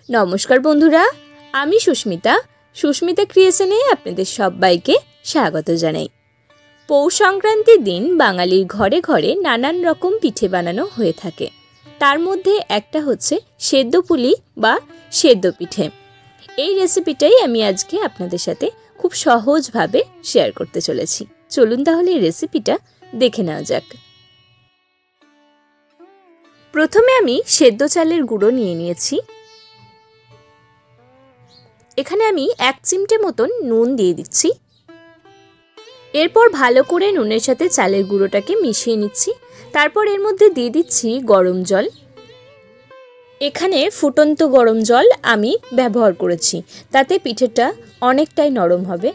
नमस्कार बंधुरा आमी सुष्मिता सुष्मिता क्रिएशने आपनादेर सबाइके स्वागत जानाई। पौष संक्रांतिर दिन बांगालिर घरे घरे नानान रकम पिठे बानानो हये थाके। तार मध्य एकटा होच्छे सेद्ध पुली बा सेद्ध पिठे। এই রেসিপিটাই আমি আজকে আপনাদের সাথে খুব সহজভাবে শেয়ার করতে চলেছি। চলুন তাহলে এই রেসিপিটা দেখে নেওয়া যাক। প্রথমে আমি সেদ্ধ চালের গুঁড়ো নিয়ে নিয়েছি। এখানে আমি 1 চিমটে মতন নুন দিয়ে দিচ্ছি। এরপর ভালো করে নুনের সাথে চালের গুঁড়োটাকে মিশিয়ে নিচ্ছি। তারপর এর মধ্যে দিয়ে দিচ্ছি গরম জল। এখানে ফুটন্ত গরম জল আমি ব্যবহার করেছি, তাতে পিঠেটা অনেকটাই নরম হবে।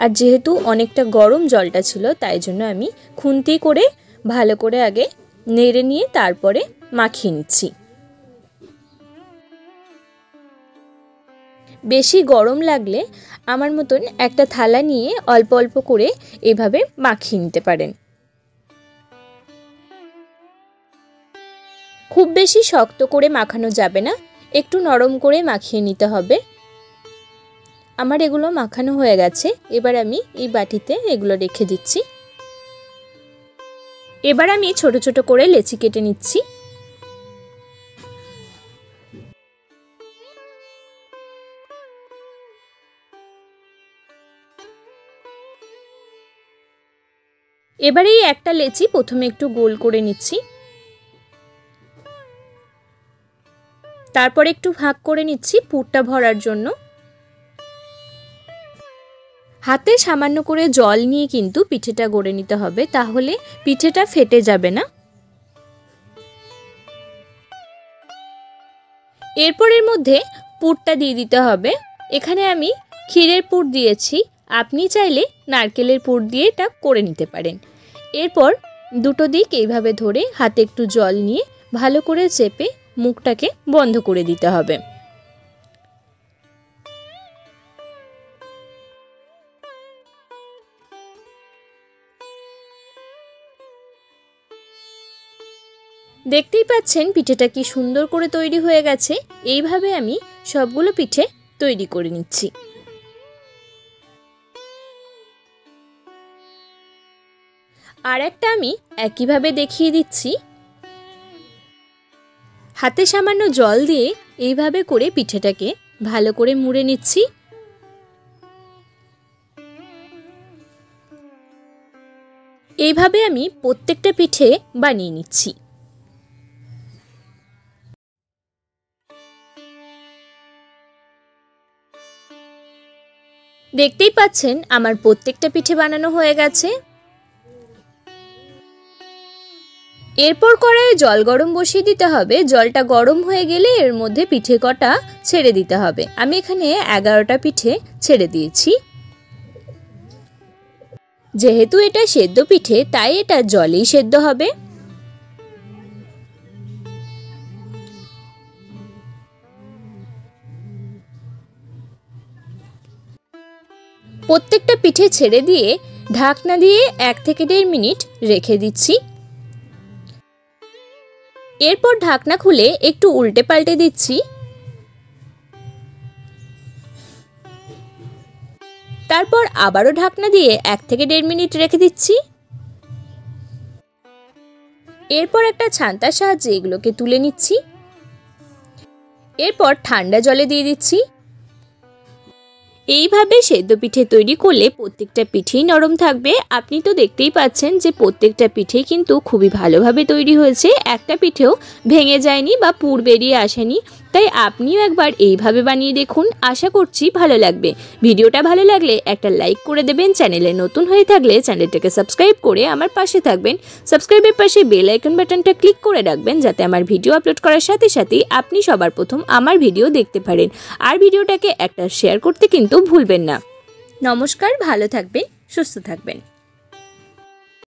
আর যেহেতু অনেকটা গরম জলটা ছিল তাই জন্য আমি খুন্তি করে ভালো করে আগে নেড়ে নিয়ে তারপরে মাখিয়ে নিচ্ছি। বেশি গরম লাগলে আমার মতন একটা থালা নিয়ে অল্প অল্প করে এভাবে মাখিয়ে নিতে পারেন। খুব বেশি শক্ত করে মাখানো যাবে না, একটু নরম করে মাখিয়ে নিতে হবে। আমার এগুলো মাখানো হয়ে গেছে। এবার আমি এই বাটিতে এগুলো রেখে দিচ্ছি। এবার আমি ছোট ছোট করে লেচি কেটে নিচ্ছি। এবারে এই একটা লেচি প্রথমে একটু গোল করে নিচ্ছি, তারপর একটু ভাগ করে নিচ্ছি পুরটা ভরার জন্য। হাতে সামান্য করে জল নিয়ে কিন্তু পিঠেটা গড়ে নিতে হবে, তাহলে পিঠেটা ফেটে যাবে না। এরপর এর মধ্যে পুরটা দিয়ে দিতে হবে। এখানে আমি ক্ষীরের পুর দিয়েছি, আপনি চাইলে নারকেলের পুর দিয়ে এটা করে নিতে পারেন। এরপর দুটো দিক এইভাবে ধরে হাতে একটু জল নিয়ে ভালো করে চেপে মুখটাকে বন্ধ করে দিতে হবে। দেখতেই পাচ্ছেন পিঠেটা কি সুন্দর করে তৈরি হয়ে গেছে। এইভাবে আমি সবগুলো পিঠে তৈরি করে নিচ্ছি। আর একটা আমি একইভাবে দেখিয়ে দিচ্ছি। হাতে সামান্য জল দিয়ে এইভাবে করে পিঠেটাকে ভালো করে মুড়ে নিচ্ছি। এইভাবে আমি প্রত্যেকটা পিঠে বানিয়ে নিচ্ছি। দেখতেই পাচ্ছেন আমার প্রত্যেকটা পিঠে বানানো হয়ে গেছে। এরপর কড়াইয়ে জল গরম বসিয়ে দিতে হবে। জলটা গরম হয়ে গেলে এর মধ্যে পিঠে কটা ছেড়ে দিতে হবে। আমি এখানে 11টা পিঠে ছেড়ে দিয়েছি। যেহেতু এটা সেদ্ধ পিঠে তাই এটা জলেই সেদ্ধ হবে। প্রত্যেকটা পিঠে ছেড়ে দিয়ে ঢাকনা দিয়ে 1 থেকে 1.5 মিনিট রেখে দিচ্ছি। এরপর ঢাকনা খুলে একটু উল্টে পাল্টে দিচ্ছি। তারপর আবারও ঢাকনা দিয়ে 1 থেকে 1.5 মিনিট রেখে দিচ্ছি। এরপর একটা ছান্তার সাহায্যে এগুলোকে তুলে নিচ্ছি। এরপর ঠান্ডা জলে দিয়ে দিচ্ছি। এইভাবে সেদ্ধ পিঠে তৈরি করলে প্রত্যেকটা পিঠেই নরম থাকবে। আপনি তো দেখতেই পাচ্ছেন যে প্রত্যেকটা পিঠে কিন্তু খুবই ভালোভাবে তৈরি হয়েছে, একটা পিঠেও ভেঙে যায়নি বা পুর বেরিয়ে আসেনি। তাই আপনিও একবার এইভাবে বানিয়ে দেখুন, আশা করছি ভালো লাগবে। ভিডিওটা ভালো লাগলে একটা লাইক করে দেবেন। চ্যানেলে নতুন হয়ে থাকলে চ্যানেলটাকে সাবস্ক্রাইব করে আমার পাশে থাকবেন। সাবস্ক্রাইবের পাশে বেল আইকন বাটনটা ক্লিক করে রাখবেন, যাতে আমার ভিডিও আপলোড করার সাথে সাথেই আপনি সবার প্রথম আমার ভিডিও দেখতে পারেন। আর ভিডিওটাকে একটা শেয়ার করতে কিন্তু ভুলবেন না। নমস্কার, ভালো থাকবেন, সুস্থ থাকবেন।